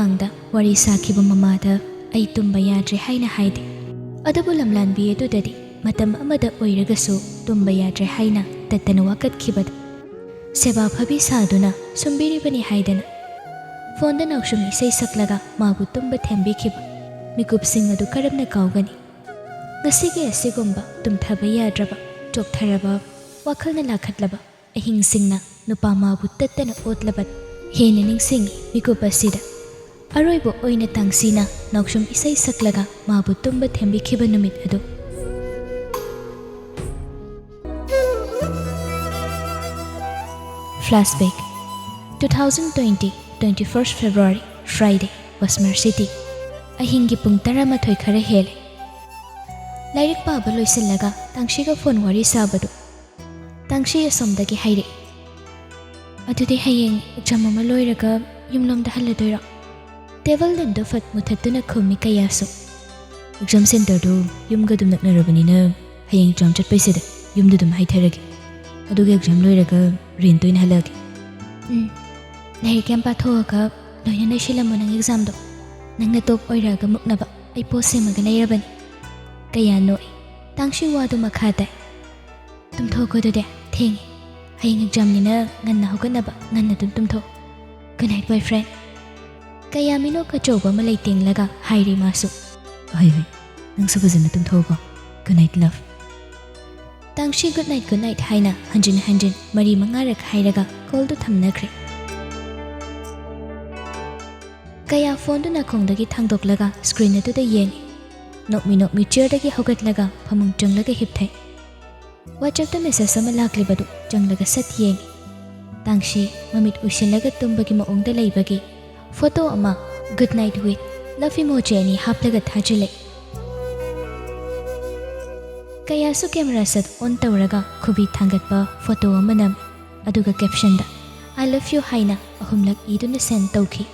ꯃꯃꯥꯡꯗ ꯋꯥꯔꯤ ꯁꯥꯈꯤꯕ ꯃꯃꯥꯗ ꯑꯩ ꯇꯨꯝꯕ ꯌꯥꯗ꯭ꯔꯦ ꯍꯥꯏꯅ ꯍꯥꯏꯗꯦ ꯑꯗꯨꯕꯨ ꯂꯝꯂꯥꯟꯕꯤ ꯑꯗꯨꯗꯗꯤ ꯃꯇꯝ ꯑꯃꯗ ꯑꯣꯏꯔꯒꯁꯨ ꯇꯨꯝꯕ ꯌꯥꯗ꯭ꯔꯦ ꯍꯥꯏꯅ ꯇꯠꯇꯅ ꯋꯥꯀꯠꯈꯤꯕꯗ ꯁꯦꯕꯥ ꯐꯕꯤ ꯁꯥꯗꯨꯅ ꯁꯨꯝꯕꯤꯔꯤꯕꯅꯤ ꯍꯥꯏꯗꯅ ꯐꯣꯟꯗ ꯅꯥꯎꯁꯨꯝ ꯏꯁꯩ ꯁꯛꯂꯒ ꯃꯥꯕꯨ ꯇꯨꯝꯕ ꯊꯦꯝꯕꯤꯈꯤꯕ ꯃꯤꯀꯨꯞꯁꯤꯡ ꯑꯗꯨ ꯀꯔꯝꯅ ꯀꯥꯎꯒꯅꯤ ꯉꯁꯤꯒꯤ ꯑꯁꯤꯒꯨꯝꯕ ꯇꯨꯝꯊꯕ ꯌꯥꯗ꯭ꯔꯕ ꯆꯣꯛꯊꯔꯕ ꯋꯥꯈꯜꯅ ꯂꯥꯈꯠꯂꯕ ꯑꯍꯤꯡꯁꯤꯡꯅ ꯅꯨꯄꯥ ꯃꯥꯕꯨ ꯇꯠꯇꯅ ꯑꯣꯠꯂꯕ ꯍꯦꯟꯅ ꯅꯤꯡꯁꯤꯡꯉꯤ ꯃꯤꯀꯨꯞ ꯑꯁꯤꯗ ꯑꯔꯣꯏꯕ ꯑꯣꯏꯅ ꯇꯥꯡꯁꯤꯅ ꯅꯥꯎꯁꯨꯝ ꯏꯁꯩ ꯁꯛꯂꯒ ꯃꯥꯕꯨ ꯇꯨꯝꯕ ꯊꯦꯝꯕꯤꯈꯤꯕ ꯅꯨꯃꯤꯠ ꯑꯗꯨ Flashback 2020 21st February Friday Wasmer City ꯑꯍꯤꯡꯒꯤ ꯄꯨꯡ 11 ꯈꯔ ꯍꯦꯜꯂꯦ ꯂꯥꯏꯔꯤꯛ ꯄꯥꯕ ꯂꯣꯏꯁꯤꯜꯂꯒ ꯇꯥꯡꯁꯤꯒ ꯐꯣꯟ ꯋꯥꯔꯤ ꯁꯥꯕꯗꯨ ꯇꯥꯡꯁꯤ ꯑꯁꯣꯝꯗꯒꯤ ꯍꯥꯏꯔꯛꯏ ꯑꯗꯨꯗꯤ ꯍꯌꯦꯡ ꯑꯦꯛꯖꯥꯝ ꯑꯃ ꯂꯣꯏꯔꯒ ꯌꯨꯝꯂꯣꯝꯗ ꯍꯜꯂꯗꯣꯏꯔꯣ ꯇꯦꯕꯜ ꯂꯦꯝꯗꯨ ꯐꯠ ꯃꯨꯊꯠꯇꯨꯅ ꯈꯨꯝꯃꯤ ꯀꯌꯥꯁꯨ ꯑꯦꯛꯖꯥꯝ ꯁꯦꯟꯇꯔꯗꯨ ꯌꯨꯝꯒ ꯑꯗꯨꯝ ꯅꯛꯅꯔꯕꯅꯤꯅ ꯍꯌꯦꯡ ꯑꯦꯛꯖꯥꯝ ꯆꯠꯄꯩꯁꯤꯗ ꯌꯨꯝꯗ ꯑꯗꯨꯝ ꯍꯥꯏꯊꯔꯒꯦ ꯑꯗꯨꯒ ꯑꯦꯛꯖꯥꯝ ꯂꯣꯏꯔꯒ ꯔꯦꯟꯇ ꯑꯣꯏꯅ ꯍꯜꯂꯛꯑꯒꯦ ꯂꯥꯏꯔꯤꯛ ꯌꯥꯝ ꯄꯥꯊꯣꯛꯑꯒ ꯂꯣꯏꯅ ꯂꯣꯏꯁꯤꯜꯂꯝꯃꯣ ꯅꯪ ꯑꯦꯛꯖꯥꯝꯗꯣ ꯅꯪꯅ ꯇꯣꯞ ꯑꯣꯏꯔꯛꯑꯒ ꯃꯨꯛꯅꯕ ꯑꯩ ꯄꯣꯠ ꯁꯦꯝꯃꯒ ꯂꯩꯔꯕꯅꯤ ꯀꯌꯥ ꯅꯣꯛꯏ ꯇꯥꯡꯁꯤ ꯋꯥꯗꯨ ꯃꯈꯥ ꯇꯥꯏ ꯇꯨꯝꯊꯣꯛꯀꯣ ꯑꯗꯨꯗꯤ ꯊꯦꯡꯉꯤ ꯍꯌꯦꯡ ꯑꯦꯛꯖꯥꯝꯅꯤꯅ ꯉꯟꯅ ꯍꯧꯒꯠꯅꯕ ꯉꯟꯅ ꯑꯗꯨꯝ ꯇꯨꯝꯊꯣꯛ ꯒꯨꯗ ꯅꯥꯏꯠ ꯕꯣꯏ ꯐ꯭ꯔꯦꯟ ꯀꯌꯥ ꯃꯤꯅꯣꯛ ꯑꯆꯧꯕ ꯑꯃ ꯂꯩꯇꯦꯡꯂꯒ ꯍꯥꯏꯔꯤ ꯃꯥꯁꯨ ꯍꯣꯏ ꯅꯪꯁꯨ ꯐꯖꯅ ꯇꯨꯝꯊꯣꯛꯀꯣ ꯒꯨꯗ ꯅꯥꯏꯠ ꯂꯚ ꯇꯥꯡꯁꯤ ꯒꯨꯗ ꯅꯥꯏꯠ ꯍꯥꯏꯅ ꯍꯟꯖꯤꯟ ꯍꯟꯖꯤꯟ 4-5 ꯍꯥꯏꯔꯒ ꯀꯣꯜꯗꯨ ꯊꯝꯅꯈ꯭ꯔꯦ ꯀꯌꯥ ꯐꯣꯟꯗꯨ ꯅꯥꯀꯣꯡꯗꯒꯤ ꯊꯥꯡꯗꯣꯛꯂꯒ ꯁ꯭ꯀ꯭ꯔꯤꯟ ꯑꯗꯨꯗ ꯌꯦꯡꯉꯤ ꯅꯣꯛꯃꯤ ꯆꯤꯌꯔꯗꯒꯤ ꯍꯧꯒꯠꯂꯒ ꯐꯃꯨꯡ ꯆꯪꯂꯒ ꯍꯤꯞꯊꯩ ꯋꯥꯆꯞꯇ ꯃꯦꯁꯦꯖ ꯑꯃ ꯂꯥꯛꯂꯤꯕꯗꯨ ꯆꯪꯂꯒ ꯁꯠ ꯌꯦꯡꯉꯤ ꯇꯥꯡꯁꯤ ꯃꯃꯤꯠ ꯎꯏꯁꯤꯜꯂꯒ ꯇꯨꯝꯕꯒꯤ ꯃꯑꯣꯡꯗ ꯂꯩꯕꯒꯤ ꯐꯣꯇꯣ ꯑꯃ good night with love emoji 2 ꯍꯥꯞꯂꯒ ꯊꯥꯖꯤꯜꯂꯛꯏ ꯀꯌꯥꯁꯨ ꯀꯦꯃꯦꯔꯥ ꯁꯦꯠ ꯑꯣꯟ ꯇꯧꯔꯒ ꯈꯨꯕꯤ ꯊꯥꯡꯒꯠꯄ ꯐꯣꯇꯣ ꯑꯃ ꯅꯝꯃꯤ ꯑꯗꯨꯒ ꯀꯦꯞꯁꯟꯗ I love you ꯍꯥꯏꯅ 3 ꯏꯗꯨꯅ ꯁꯦꯟ ꯇꯧꯈꯤ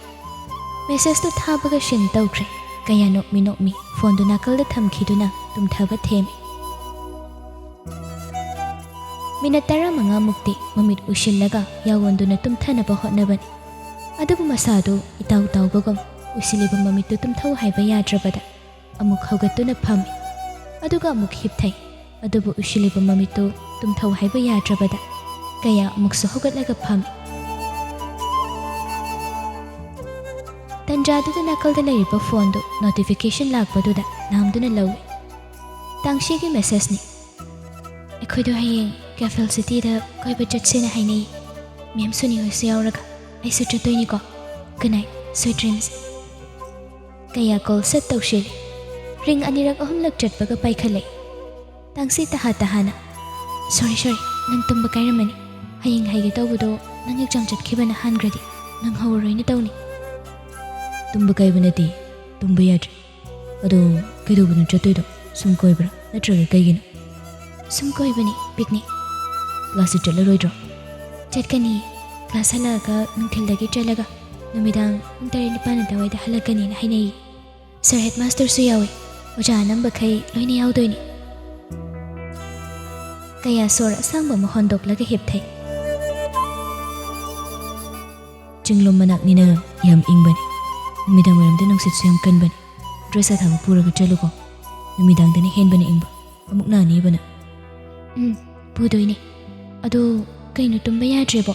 ꯃꯦꯁꯦꯖꯇꯨ ꯊꯥꯕꯒ ꯁꯤꯟ ꯇꯧꯈ꯭ꯔꯦ ꯀꯌꯥ ꯅꯣꯛꯃꯤ ꯐꯣꯟꯗꯨ ꯅꯥꯀꯜꯗ ꯊꯝꯈꯤꯗꯨꯅ ꯇꯨꯝꯊꯕ ꯊꯦꯝꯃꯤ ꯃꯤꯅꯠ 15 ꯃꯨꯛꯇꯤ ꯃꯃꯤꯠ ꯎꯏꯁꯤꯜꯂꯒ ꯌꯥꯋꯣꯟꯗꯨꯅ ꯇꯨꯝꯊꯅꯕ ꯍꯣꯠꯅꯕꯅꯤ ꯑꯗꯨꯕꯨ ꯃꯁꯥꯗꯨ ꯏꯇꯥꯎ ꯇꯥꯎꯕꯒꯨꯝ ꯎꯏꯁꯤꯜꯂꯤꯕ ꯃꯃꯤꯠꯇꯨ ꯇꯨꯝꯊꯧ ꯍꯥꯏꯕ ꯌꯥꯗ꯭ꯔꯕꯗ ꯑꯃꯨꯛ ꯍꯧꯒꯠꯇꯨꯅ ꯐꯝꯃꯤ ꯑꯗꯨꯒ ꯑꯃꯨꯛ ꯍꯤꯞꯊꯩ ꯑꯗꯨꯕꯨ ꯎꯏꯁꯤꯜꯂꯤꯕ ꯃꯃꯤꯠꯇꯨ ꯇꯨꯝꯊꯧ ꯍꯥꯏꯕ ꯌꯥꯗ꯭ꯔꯕꯗ ꯀꯌꯥ ꯑꯃꯨꯛꯁꯨ ꯍꯧꯒꯠꯂꯒ ꯐꯝꯃꯤ ꯇꯟꯖꯥꯗꯨꯗ ꯅꯥꯀꯜꯗ ꯂꯩꯔꯤꯕ ꯐꯣꯟꯗꯨ ꯅꯣꯇꯤꯐꯤꯀꯦꯁꯟ ꯂꯥꯛꯄꯗꯨꯗ ꯅꯥꯝꯗꯨꯅ ꯂꯧꯏ ꯇꯥꯡꯁꯤꯒꯤ ꯃꯦꯁꯦꯖꯅꯤ ꯑꯩꯈꯣꯏꯗꯣ ꯍꯌꯦꯡ ꯀꯦꯐꯦꯜ ꯁꯤꯇꯤꯗ ꯀꯣꯏꯕ ꯆꯠꯁꯦꯅ ꯍꯥꯏꯅꯩ ꯃꯦꯝ ꯁꯨꯅꯤ ꯍꯣꯏꯁꯨ ꯌꯥꯎꯔꯒ ꯑꯩꯁꯨ ꯆꯠꯇꯣꯏꯅꯤꯀꯣ ꯒꯨꯗ ꯅꯥꯏꯠ ꯁ꯭ꯋꯤꯠ ꯗ꯭ꯔꯤꯝꯁ ꯀꯌꯥ ꯀꯣꯜ ꯁꯦꯠ ꯇꯧꯁꯤꯜꯂꯤ ꯔꯤꯡ 2-3 ꯆꯠꯄꯒ ꯄꯥꯏꯈꯠꯂꯛꯏ ꯇꯥꯡꯁꯤ ꯇꯍꯥꯅ ꯁꯣꯔꯤ ꯅꯪ ꯇꯨꯝꯕ ꯀꯥꯏꯔꯝꯃꯅꯤ ꯍꯌꯦꯡ ꯍꯥꯏꯒꯦ ꯇꯧꯕꯗꯣ ꯅꯪ ꯑꯦꯛꯖꯥꯝ ꯆꯠꯈꯤꯕꯅ ꯍꯥꯟꯈ꯭ꯔꯗꯤ ꯅꯪ ꯍꯧꯔꯔꯣꯏꯅ ꯇꯧꯅꯤ ꯇꯨꯝꯕ ꯀꯥꯏꯕ ꯅꯠꯇꯦ ꯇꯨꯝꯕ ꯌꯥꯗ꯭ꯔꯦ ꯑꯗꯣ ꯀꯩꯗꯧꯕꯅꯣ ꯆꯠꯇꯣꯏꯗꯣ ꯁꯨꯝ ꯀꯣꯏꯕ꯭ꯔꯥ ꯅꯠꯇ꯭ꯔꯒ ꯀꯩꯒꯤꯅꯣ ꯁꯨꯝ ꯀꯣꯏꯕꯅꯤ ꯄꯤꯛꯅꯤꯛ ꯀ꯭ꯂꯥꯁꯁꯤ ꯆꯠꯂꯔꯣꯏꯗ꯭ꯔꯣ ꯆꯠꯀꯅꯤ ꯀ꯭ꯂꯥꯁ ꯍꯜꯂꯛꯑꯒ ꯅꯨꯡꯊꯤꯜꯗꯒꯤ ꯆꯠꯂꯒ ꯅꯨꯃꯤꯗꯥꯡ ꯄꯨꯡ 9 ꯑꯗꯨꯋꯥꯏꯗ ꯍꯜꯂꯛꯀꯅꯤꯅ ꯍꯥꯏꯅꯩ ꯁꯔ ꯍꯦꯗ ꯃꯥꯁꯇꯔꯁꯨ ꯌꯥꯎꯏ ꯑꯣꯖꯥ ꯑꯅꯝꯕꯈꯩ ꯂꯣꯏꯅ ꯌꯥꯎꯗꯣꯏꯅꯤ ꯀꯌꯥ ꯁꯣꯔ ꯑꯁꯥꯡꯕ ꯑꯃ ꯍꯣꯟꯗꯣꯛꯂꯒ ꯍꯤꯞꯊꯩ ꯆꯤꯡꯂꯣꯝ ꯃꯅꯥꯛꯅꯤꯅ ꯌꯥꯝ ꯏꯪꯕꯅꯤ ꯅꯨꯃꯤꯗꯥꯡ ꯋꯥꯏꯔꯝꯗ ꯅꯨꯡꯁꯤꯠꯁꯨ ꯌꯥꯝ ꯀꯟꯕꯅꯤ ꯗ꯭ꯔꯦꯁ ꯑꯊꯥꯕ ꯄꯨꯔꯒ ꯆꯠꯂꯨꯀꯣ ꯅꯨꯃꯤꯗꯥꯡꯗꯅ ꯍꯦꯟꯕꯅ ꯏꯪꯕ ꯑꯃꯨꯛ ꯅꯥꯅꯤꯕꯅ ꯄꯨꯗꯣꯏꯅꯤ ꯑꯗꯣ ꯀꯩꯅꯣ ꯇꯨꯝꯕ ꯌꯥꯗ꯭ꯔꯦꯕꯣ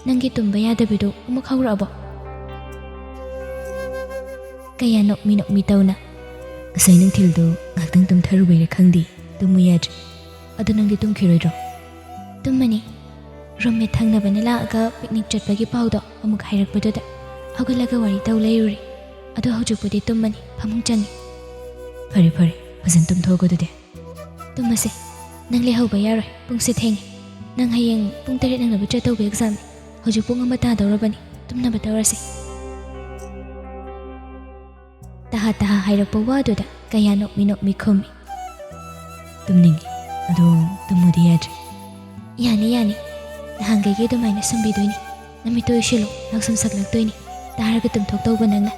ꯅꯪꯒꯤ ꯇꯨꯝꯕ ꯌꯥꯗꯕꯤꯗꯣ ꯑꯃꯨꯛ ꯍꯧꯔꯛꯑꯕꯣ ꯀꯌꯥ ꯅꯣꯛꯃꯤ ꯇꯧꯅ ꯉꯁꯥꯏ ꯅꯨꯡꯊꯤꯜꯗꯣ ꯉꯥꯛꯇꯪ ꯇꯨꯝꯊꯔꯨꯕꯩꯔ ꯈꯪꯗꯦ ꯇꯨꯝꯃꯨ ꯌꯥꯗ꯭ꯔꯦ ꯑꯗꯣ ꯅꯪꯗꯤ ꯇꯨꯝꯈꯤꯔꯣꯏꯗ꯭ꯔꯣ ꯇꯨꯝꯃꯅꯤ ꯔꯨꯝꯃꯦꯠ ꯊꯪꯅꯕꯅ ꯂꯥꯛꯑꯒ ꯄꯤꯛꯅꯤꯛ ꯆꯠꯄꯒꯤ ꯄꯥꯎꯗꯣ ꯑꯃꯨꯛ ꯍꯥꯏꯔꯛꯄꯗꯨꯗ ꯍꯧꯒꯠꯂꯒ ꯋꯥꯔꯤ ꯇꯧ ꯂꯩꯔꯨꯔꯤ ꯑꯗꯣ ꯍꯧꯖꯤꯛꯄꯨꯗꯤ ꯇꯨꯝꯃꯅꯤ ꯐꯃꯨꯡ ꯆꯪꯉꯤ ꯐꯔꯦ ꯐꯖꯅ ꯇꯨꯝꯊꯣꯛꯑꯒ ꯑꯗꯨꯗꯤ ꯇꯨꯝꯃꯁꯦ ꯅꯪ ꯂꯩꯍꯧꯕ ꯌꯥꯔꯣꯏ ꯄꯨꯡꯁꯦ ꯊꯦꯡꯉꯤ ꯅꯪ ꯍꯌꯦꯡ ꯄꯨꯡ 9 ꯅꯪꯅꯕ ꯆꯠꯇꯧꯕ ꯑꯦꯛꯖꯥꯝꯅꯤ ꯍꯧꯖꯤꯛ ꯄꯨꯡ 1 ꯇꯥꯗꯧꯔꯕꯅꯤ ꯇꯨꯝꯅꯕ ꯇꯧꯔꯁꯤ ꯇꯍꯥ ꯍꯥꯏꯔꯛꯄ ꯋꯥꯗꯨꯗ ꯀꯌꯥ ꯅꯣꯛꯃꯤ ꯈꯨꯝꯃꯤ ꯇꯨꯝꯅꯤꯡꯉꯤ ꯑꯗꯣ ꯇꯨꯝꯃꯨꯗꯤ ꯌꯥꯗ꯭ꯔꯦ ꯌꯥꯅꯤ ꯅꯍꯥꯟꯈꯩꯒꯤ ꯑꯗꯨꯃꯥꯏꯅ ꯁꯨꯝꯕꯤꯗꯣꯏꯅꯤ ꯅꯨꯃꯤꯠꯇꯨ ꯎꯏꯁꯤꯜꯂꯨ ꯅꯥꯎꯁꯨꯝ ꯁꯛꯂꯛꯇꯣꯏꯅꯤ ꯇꯥꯔꯒ ꯇꯨꯝꯊꯣꯛꯇꯧꯕ ꯅꯪꯅ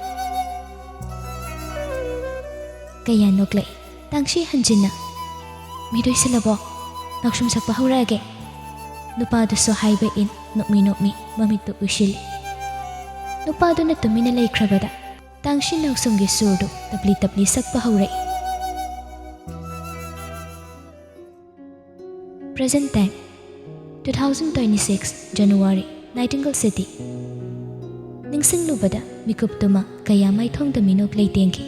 ꯀꯌꯥ ꯅꯣꯛꯂꯛꯏ ꯇꯥꯡꯁꯤ ꯍꯟꯖꯤꯟꯅ ꯃꯤꯗꯣ ꯎꯏꯁꯤꯜꯂꯕꯣ ꯅꯥꯎꯁꯨꯝ ꯁꯛꯄ ꯍꯧꯔꯛꯑꯒꯦ ꯅꯨꯄꯥꯗꯨꯁꯨ ꯍꯥꯏꯕ ꯏꯟ ꯅꯣꯛꯃꯤ ꯃꯃꯤꯠꯇꯨ ꯎꯏꯁꯤꯜꯂꯤ ꯅꯨꯄꯥꯗꯨꯅ ꯇꯨꯃꯤꯟꯅ ꯂꯩꯈ꯭ꯔꯕꯗ Tangshi Nausumgi surdu tapli tapli sakpa haurai. Present time 2026 January Nightingale City. Ningsing lubada mikup tuma kaya mai thong da minok leitengi.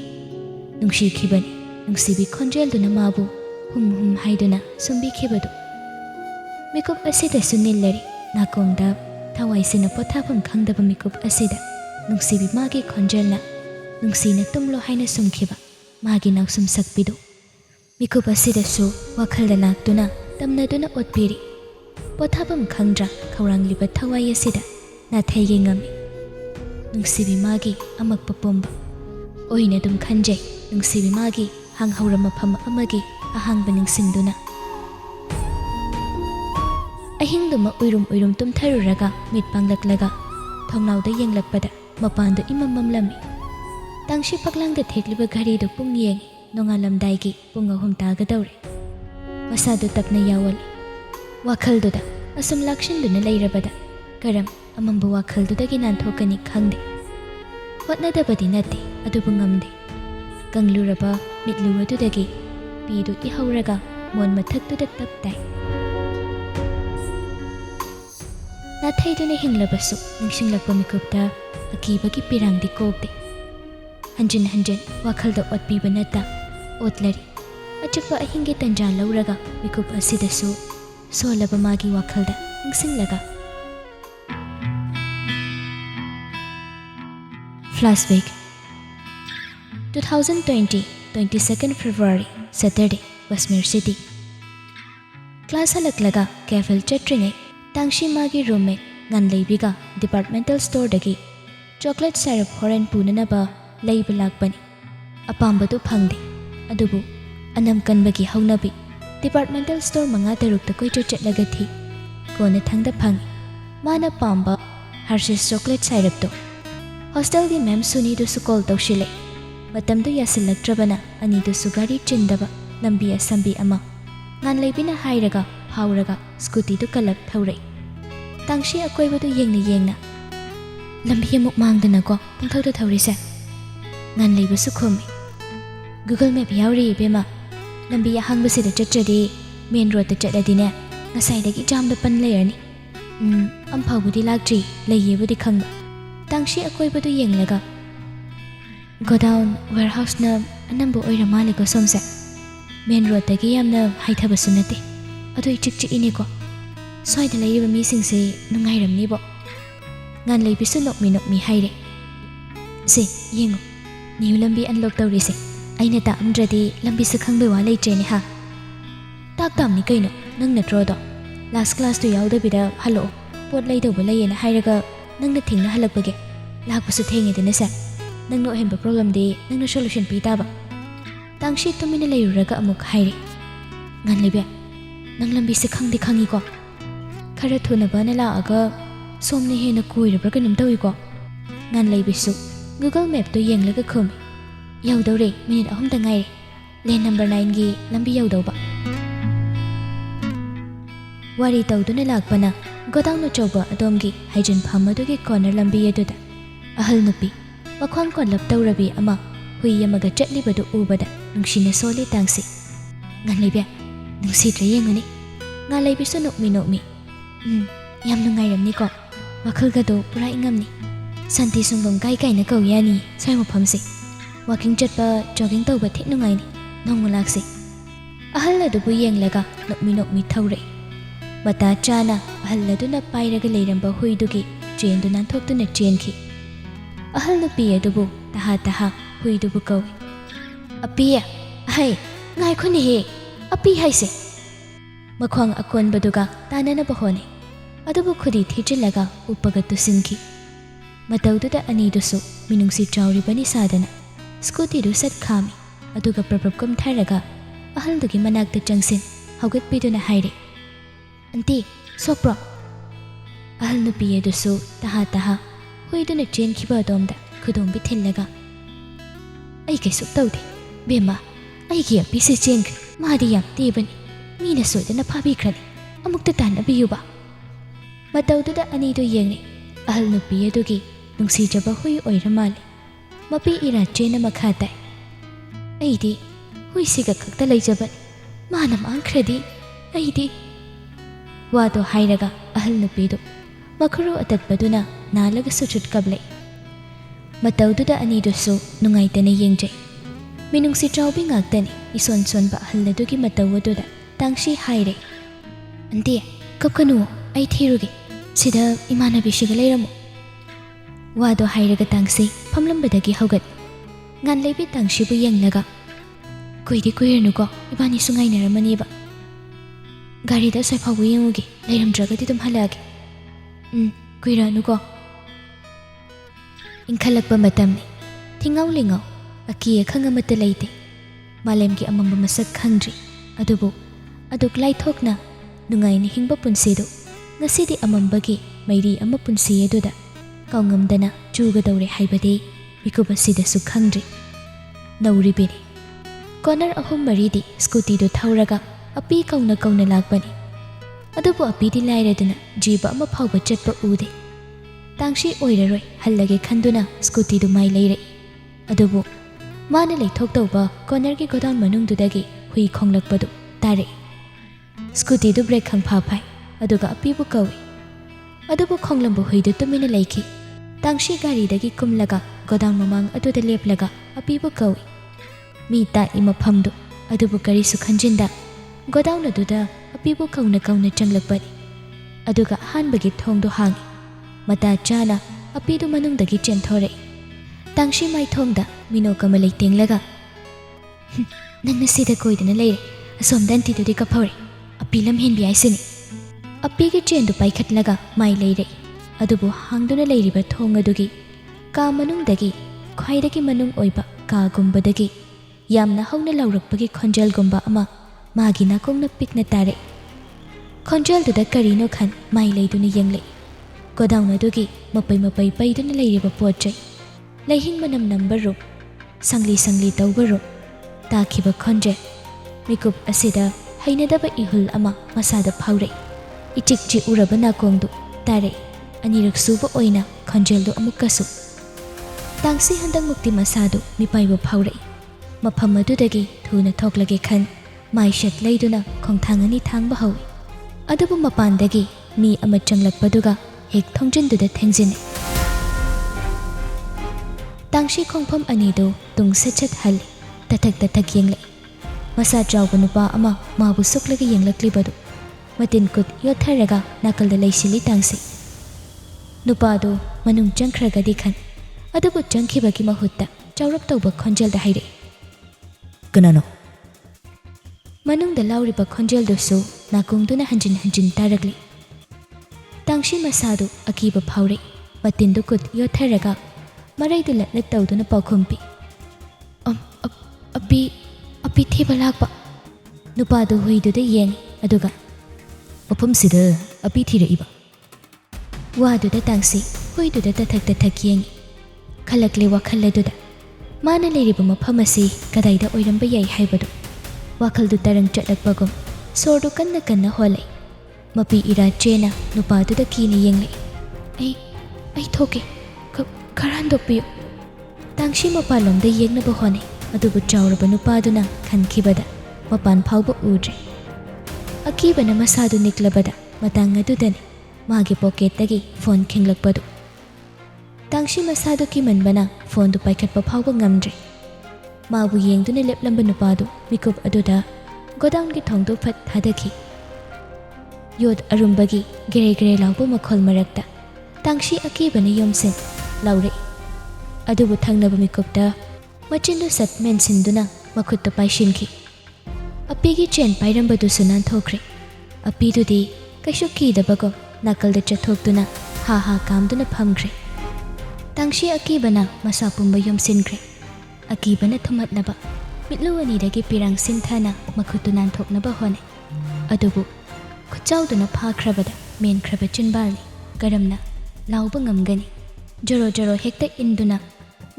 Nungshi khibani nungsibi khonjel duna mabu hum haiduna sumbi khibadu. Mikup asida sunillari Nachom da thawai sina pothapam khangdaba mikup asida nungsibi magi khonjelna nungsina tumlo haina sumkhiba magi nausum sakpidu. Mikup asida su wakhalda laktuna tamnaduna otpiri. Pothapam khangdra khawrangliba thawai asida nathayge ngami. Nungsibi magi amakpa pomba. Oina dum khanjay nungsibi magi hanghawra mafam amagi ahangba ningsingduna. Ahingduma uirum tumtharuraga mit panglaklaga thongnawda yenglakpada mapandu imamamlami. Tangshi paklangda thekliba gharidu pung yengi nongalamdaigi pung 3 tagadawre. Masadu tapna yawali. Wakhalduda asum lakshinduna leirabada karam amambu wakhalduda ginanthokani khangde. Hotnadabadi nate adubu ngamde. Kangluraba mitluwadudagi pidu ihawraga mon mathaktuda taptai. Nathayduna hinglabasu ningsinglakpa mikupta akibagi pirangdi kokde. Hanjin wakhalda otpiba nata otlari. Achukpa ahingi tanja lauraga mikup asidasu solaba magi wakhalda ningsinglaga. Flashback 2020 22nd February Saturday Westmere City. Class halaklaga Kefil chatringai Tangshi magi roommate nganleibiga departmental store dagi chocolate syrup horen punanaba leiba lakbani. Apambadu phangde adubu anam kanbagi haunabi departmental store manga tarukta koicho chatlaga thi kona thangda phangi mana pamba Hershey's chocolate syrup to. Hostel gi ma'am Suni du su call tawshile matam du yasilaktrabana ani du su gari chindaba lambi asambi ama nganleibina hairaga hauraga scooty du kalap thaurai. Tangshi akoibadu yengna lambi amuk mangdana ko pangthauda thaurise. Nganleibasu khomi Google Map yauri bema lambi ahangbasida chatradi main road ta chatladine ngasaidagi jamda pan layerni. Amphawbudi lakdri layebudi khangba. Tangshi akoibadu yenglaga godown warehouse na anambu oiramali ko somse main road dagi yamna haithabasu nate adu ichik ini ko soida layriba misingse nungairamni bo nganleibisu nokmi haire se yengo niu lambi unlock tawrise aina ta amdradi lambi sa khangbe wa leitreni ha tak tamni kaino nang na tro do last class to yauda bida hello pot leido bo layena hairaga nangna thingna halakbage lakpasu thengi dena sa nangno hemba problem de nangno solution pi taba. Tangshi tumina leiruraga amuk haire nganleibe nang lambi sa khangdi khangi ko khara thuna bana la aga somne hena koirabra kanum tawi ko nganleibisu Google Map to yenglaga khumi yaudawre minute 3 da ngaire lane number 9 gi lambi yaudawba. Wari tawduna lakpana godown choba adomgi hajin phamadugi corner lambi aduda ahal nupi wakhwang konlap tawrabi ama hui yamaga chatlibadu ubada nungshina soli tangsi nganleibe nungsidra yengani ngalaibisu nokmi yam nungairamni ko wakhalgado pura ingamni santi sungbam kai na kau yani sai mafamse walking chatpa jogging tawba thik nungaini nongmulaksi ahal adubu yenglaga nokmi thaurai. Mata chana ahal laduna pairaga leiramba huidugi train duna thokduna chenki. Ahal nupi adubu taha huidubu kawi. Apiya hai ngai khuni he api haise. Makhwang akon baduga tanana bahone. Adubu khudi thichilaga upaga tusinki. Matawduda ani dusu minungsi chawri bani sadana. Scooty du sat khami aduga prapram tharaga ahal dugi manakta changsin haugat piduna haire. Auntie, sopro. Ahal nupi adusu taha huiduna chen khiba domda khudong bithillaga. Ai kaisu tawde bema ai gi api se chen madi yam tebani mina soidana phabi khrani amukta tan abiyuba. Matawduda ani do yengni ahal nupi adugi nungsi jaba hui oiramali. Mapi ira chena makhata. Aidi, huisiga kakta laijabani. Manam angkredi. Aidi. Wado hairaga ahal nupido. Makuru atat baduna nalaga suchut kablay. Mataududa anidusu nungaitana yengjay. Minung si Chaubi ngagtani ison-son ba ahal na dugi matawaduda tangshi haire. Andi, kapkanuo ay thirugi. Sida imanabi siya galayramu. Wado hairaga tangsi pamlambadagi haugat. Ngan laybi tangshi bu yang laga. Kuidi kuiranu ko ibani sungay naramani ba. Gari da sa pawu yengugi layram draga didum halagi. Kuiranu ko. Inkalak ba matam ni. Tingaw lingaw. Aki khanga mata layte. Malem ki amang bamasak khangri. Adubo. Aduk laythok na. Nungay ni hingba punsido. Ngasidi amambagi mayri ama punsiye duda. Kaungamdana chuga daure haibade. Mikuba sida su khangri. Nauri bini. Konar ahum maridi scooty do thauraga. Api kauna lakbani. Adubo api di layraduna jiba ama phawba chatpa ude. Tangshi oiraroi hallage khanduna scooty do mai layre. Adubo Mana laythok tawba corner ki godown manungdudagi hui khonglakpadu tare. Scooty du brake khang phai aduga apibu kawi. Adubu khonglambu huidu tumina layki. Tangshi gari dagi kumlaga godown mamang aduda leplaga apibu kawi. Mi ta ima phamdu adubu kari su khanjinda godown aduda apibu kauna changlakpadi. Aduga hanbagi thongdu hangi. Mata chana apidu manungdagi chenthore. Tangshi mai thongda mino kamalay tinglaga. Nang nasida koidana layre asom danti dudi kapawre. Api lamhin biyay sini. Api ki chendu paikhatlaga mai layre. Adubu hangduna layriba thonga dugi. Ka manungdagi khwaidagi manung oiba ka gumbadagi. Yamna hongna laurakpagi khonjal gumba ama magi nakongna pikna tare. Khonjal duda karino khan mai layduna yenglay. Godawna dugi mapai paiduna layriba potchay. Layhing manam nambaru sangli tawbaru takiba khonje mikub asida hainadaba ihul ama masada phawre ichikchi uraba nakongdu tare anirak suba oina khonjeldu amukasu tangsi handang mukti masadu mipaiba phawre mafam adudagi thuna thoklage khan mai shat layduna khongthangani thangba hawi adubu mapandagi mi ama changlakpaduga hek thongjinduda thengjine Tangshi khongpham anido tung sachat hal tathak yenglay. Masa chawba nupa ama mabu suklaga yenglakli matin kut yotharaga nakalda laysili tangsi. Nupa do manung changkhraga dikhan. Adubu changkhibagi mahutta chawrap tawba khonjal da haire. Kanano? Manung da lauriba khonjal dosu nakungduna hanjin taragli. Tangshi masadu akiba phawre matin du kut yotharaga Maray du latlat tawduna paukhumpi. Api thiba lakpa. Nupa du huidu da yengi aduga. Mapam sida api thira iba. Wadu da tangsi huidu da tathak yengi. Khalakle wakhalla du da. Mana layriba mapam asi kadayda oiramba yai haibadu. Wakhal du tarang chatlakpagum. Sordu kanna holay. Mapi ira chena nupa du da kini yenglay. Ay thoke. Karando piyo. Tangshi mapalomda yengnaba hone adubu chawraba nupaduna khankibada mapan phawba udre. Akibana masadu niklabada matang adudani magi pocketdagi phone khinglakpadu. Tangshi masadu kimanbana phone du paikhatpa phawba ngamdre. Mabu yengduna leplamba nupadu mikub aduda godown gi thongdu phat thadaki. Yod arumbagi gere lawba makhol marakta. Tangshi akibana yomsen Laure. Adubu thangnaba mikupta machindu sat mensinduna makhutta paishinki. Apigi chen pairambadu sunan thokre. Apidudi kaishu kidabago nakalda chathokduna ha kamduna phamgre. Tangshi akibana masapumba yomsinkre. Akibana thumatlaba mitlu anidagi pirang sinthana makhutunan thoknaba hone. Adubu khutchawduna phakhrabada menkraba chinbalni karamna lawba ngamgani. Joro hekta induna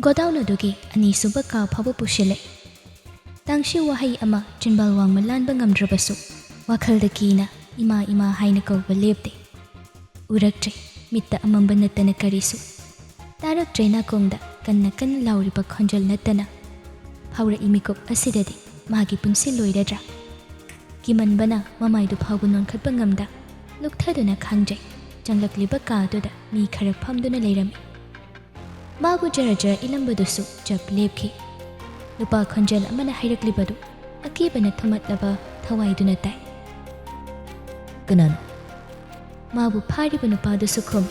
godawna dugi ani suba ka phaba pushile. Tangshi wahai ama chinbal wang malanba ngamdrabasu wakhalda kina ima haina kawba lepte. Uraktre mitta amamba natana karisu. Tarak traina kongda kanna lauriba khonjal natana phawra imikup asidadi magi punsi loiradra kimanbana mamaidu phawbu nonkhatpa ngamda lukthaduna khangjai changlakliba kaduda mi kharak phamduna leirami mabu jara ilambadusu jab lepki nupa khonjal amana hairaklibadu akibana thumatlaba thawaiduna tai kanano mabu phariba nupadusu khom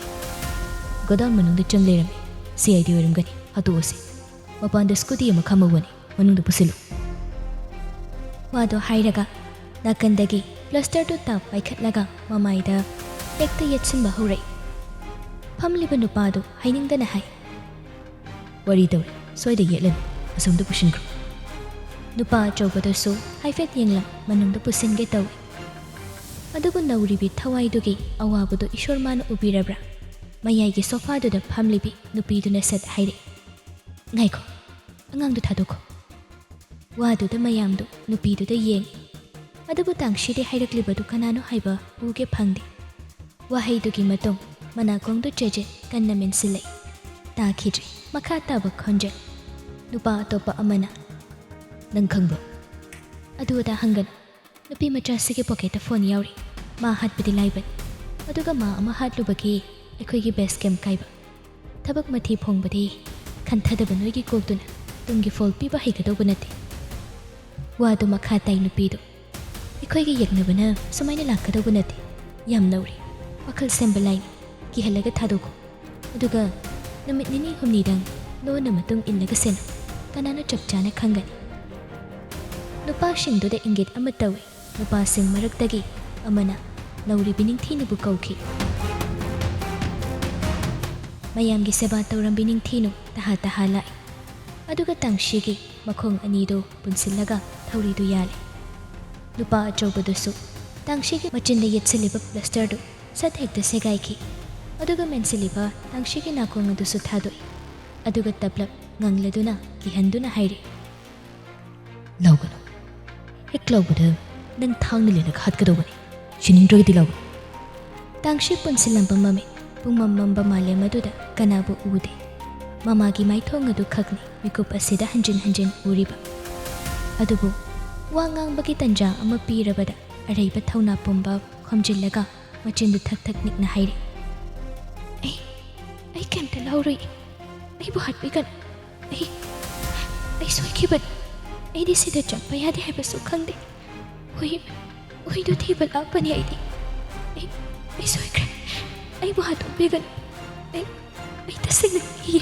godan manungda changlerami CID oiramgani hatuose mapanda scooty ama khamawani manungda pusilu wado hairaga nakandagi plaster tu tap paikhatlaga mamaida ekta yetsinba horai phamliba nupadu hainingdana hai wari tawre soida yetlan asomda pusinkru nupa achobadasu haifet yengla manungda pusinge tawe adubu nauribi thawaidugi awabudu ishormana ubirabra mayaigi sofaduda phamlibi nupiduna sat haire ngaiko angangdu thadoko waduda mayamdu nupiduda yeng adubu tangshidi hairaklibadu kanano haiba uge phangdi wahaidugi matong manakongdu jeje kanna mensilai takhidri makha taba khonjal nupa atopa amana nang khangbo aduda hangan nupi macha sige pocket phone yauri ma hatpidi laiban aduga ma ama hatlubagi ꯑꯩꯈꯣꯏꯒꯤ ꯕꯦꯁ camp ꯀꯥꯏꯕ ꯊꯕꯛ ꯃꯊꯤ ꯐꯣꯡꯕꯗꯤ ꯈꯟꯊꯗꯕ ꯅꯣꯏꯒꯤ ꯀꯣꯛꯇꯨꯅ ꯇꯨꯡꯒꯤ phone ꯄꯤꯕ ꯍꯩꯒꯗꯧꯕ ꯅꯠꯇꯦ ꯋꯥꯗꯨ ꯃꯈꯥ ꯇꯥꯏ ꯅꯨꯄꯤꯗꯨ ꯑꯩꯈꯣꯏꯒꯤ ꯌꯦꯛꯅꯕꯅ ꯁꯨꯃꯥꯏꯅ ꯂꯥꯛꯀꯗꯧꯕ ꯅꯠꯇꯦ ꯌꯥꯝ ꯅꯧꯔꯤ ꯋꯥꯈꯜ ꯁꯦꯝꯕ ꯂꯥꯏꯅ ꯀꯤꯍꯜꯂꯒ ꯊꯥꯗꯣꯛꯈꯣ ꯑꯗꯨꯒ ꯅꯨꯃꯤꯠ ꯅꯤꯅꯤ ꯍꯨꯝꯅꯤꯗꯪ ꯂꯣꯟꯅ ꯃꯇꯨꯡ ꯏꯜꯂꯒ ꯁꯦꯟꯅꯧ ꯀꯅꯥꯅ ꯆꯞ ꯆꯥꯅ ꯈꯪꯒꯅꯤ ꯅꯨꯄꯥꯁꯤꯡꯗꯨꯗ ꯏꯪꯒꯤꯠ ꯑꯃ ꯇꯧꯏ ꯅꯨꯄꯥꯁꯤꯡ ꯃꯔꯛꯇꯒꯤ ꯑꯃꯅ ꯅꯧꯔꯤꯕꯤ ꯅꯤꯡꯊꯤꯅꯕꯨ ꯀꯧꯈꯤ mayamgi seba taurambi ningthinu taha lai aduga tangshigi makhong anido punsillaga thauridu yale nupa achobadasu tangshigi machinda yetsiliba plaster du sat hekta segaiki aduga mensiliba tangshigi nakong adusu thadoi aduga taplap ngangladuna kihanduna hairi lawgano hek lawbada nang thangni lena khatgadobani shiningdragdi law tangshi punsilamba mame pungmamamba male maduda kanabu ude mamagi maithong adu khakni mikup asida hanjin uriba adubu wangang bagi tanja ama pirabada araiba thauna pomba khomjillaga machindu thak nikna haire ai kemta lauri ai bu hatbi kan ai soikibat ai di sida chappa yadi haibasu khangde oi du thibal apani ai soikre ai bu hatu began ai tasing hi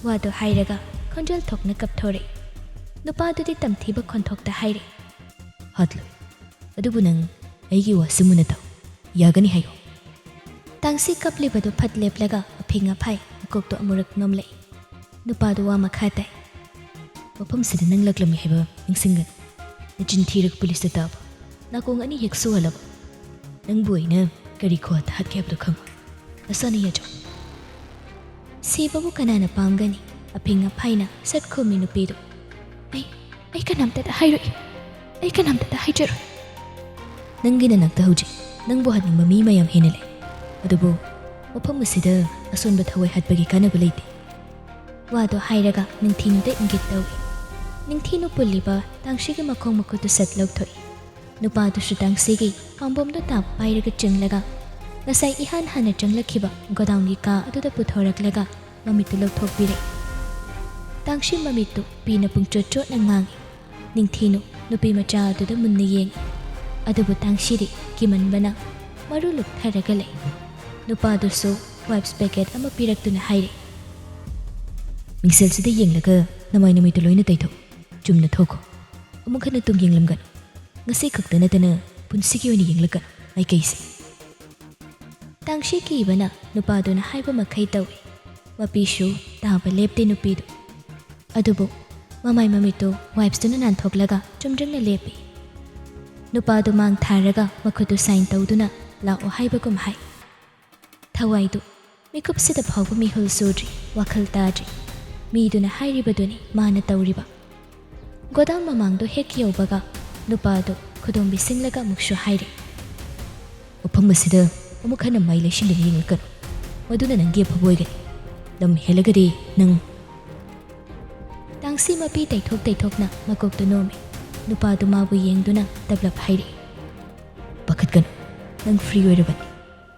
wado hairaga khonjal thokna kapthore nupa dudi tamthiba khonthokta haire hatlo adubu nang aigi wasimuna taw yagani hayo tangsi kapli badu phatleplaga aphinga phai kokto amurak nomlei nupa du wa makhatai mafam sida nang laklami haiba ningsingan najin thirak police ta tab nakong ani heksu halaba nang buina kari khot hat kyap kham asani yajo sibabu kanana pamgani aphinga phaina sat khomi nupidu ai kanamta da hairoi ai kanamta da haijaru nangina nakta huji nangbu hatni mami mayam henele adubu mafam asida asonba thawai hatbagi kanaba leite wado hairaga ningthinu da ingit tawi ningthinu pulliba tangshigi makhong makutu sat lawthoi nupa du tangshigi pambom do tap pairaga chinglaga ngasai ihan hana changlakhiba godown gi ka aduda puthoraklaga mamitu lawthokpire tangshi mamitu pina pungchot na ngangi ningthinu nupi macha aduda munna yeng adubu tangshiri kimanbana maruluk tharaga lei nupa du so wipes packet ama piraktuna haire mingsel sida yenglaga namai namitu loina taitho chumna thoko amukhana tung yenglamgan ngasi khakta natana punsigi oina yenglaga ai kaisi tangshi kibana nupaduna haiba makhai tawi mapishu taba lepte nupidu adubu mamai mamito wipes tuna nanthoklaga chumjangna lepi nupadu mang tharaga makhudu sign tawduna lao haiba kum hai thawaidu mikup sida phawba mihul sudri wakhal tadri miduna hairibaduni mana tawriba godam mamangdo hek yobaga nupadu khudumbi singlaga mukshu haire upam sida umukhana mai lesin de yengkan maduna nang ge phaboy gani lam helagadi nang Tangsi mapi taithokna makoktu nome. Nupa du mabu yengduna develop hairi. Pakat gano. Nang free oiraban.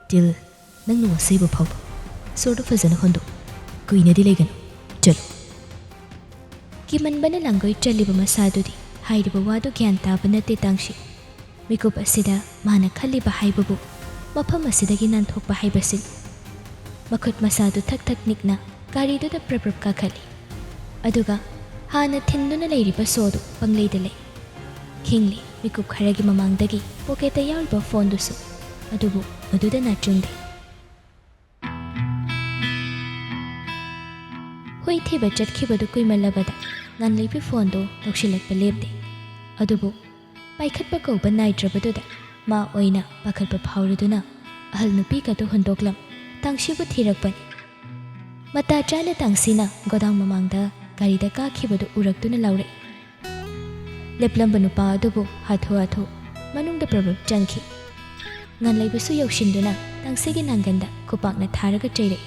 Till nang nuwa sebo phawba. Sort of fazana hondo. Kuina di legano. Chalo. Kimanbana langoi chaliba masadudi. Hairiba wadu gyan taba nate tangsi. Mikup asida mana khaliba haibabu. Mafam asidagi nanthokpa haibasin. Makut masadu thak nikna gariduda praprap kakhali. Aduga hana thinduna leiriba sodu pangleida lei. Kingli mikup kharagi mamangdagi poketa yawriba phone dusu. Adubu aduda nachungde. Hui thiba chatkibadu kuimalabada nganleibi phone do lokshilakpa lepde. Adubu paikhatpa kauba naidrabaduda ma oina pakhatpa phauriduna ahal nupi katu hundoklam tangsibu thirakpani. Mata chana tangsina godang mamangda garida kakhibadu uraktuna laure. Leplamba nupa adubu hathu manungda prabhab chankhi. Nganleibisu yokshinduna tangsigi nanganda kupakna tharaga chaire.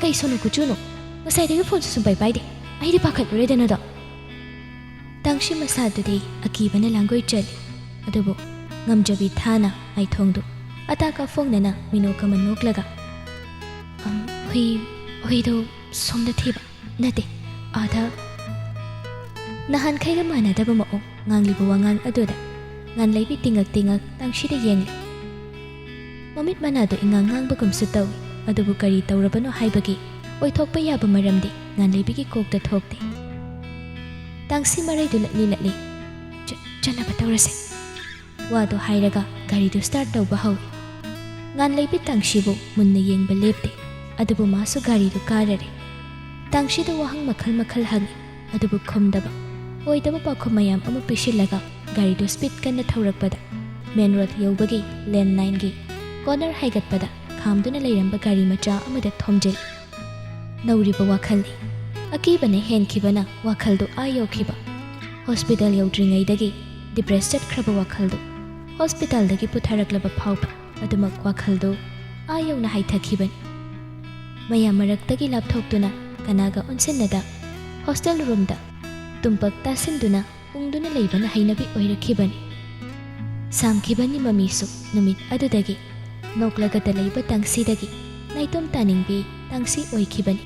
Kai sonu kuchuno masaidagi phone su bai bai de aidi pakhatlure dena da. Tangsi masadudi akibana langoi chali. Adubu ngamjabi thana ai thongdu ataka fongnana minoka manoklaga. Huido somda thiba nate ada nahan khaiga manadaba mao nganglibu wangang aduda nganleibi tingak tangsida yengle. Mamit manado ingangang bagum su tawi adubu kari tawrabano haibagi oithokpa yaba maramdi nganleibigi kokta thokte. Tangsi maraidu latli chanaba tawrase. Wado hairaga garidu start tawba hawi. Nganleibi tangsibu munna yengba lepte. Adubu masu garidu karare. Tangsida wahang makhal hangi. Adubu khumdaba. Oidaba pakhum mayam amu pishilaga garidu speed kanna thaurakpada. Main road yawbagi lane 9 gi corner haigatpada khamduna leiramba gari macha amada thomjai. Nauriba wakhalni. Akibane henkibana wakhaldu ayokhiba. Hospital yawdringaidagi depressed chatkraba wakhaldu. Hospital dagi putharaklaba phawba. Adumak wakhaldu ayawna haithakhiban. Maya maraktagi lapthoktuna kanaga onsinnada hostel room da tumpak tasinduna ungduna leibana hainabi oirakhibani. Samkhibani mamisu numit adudagi noklagata leiba tangsidagi naitom taningbi tangsi oikhibani.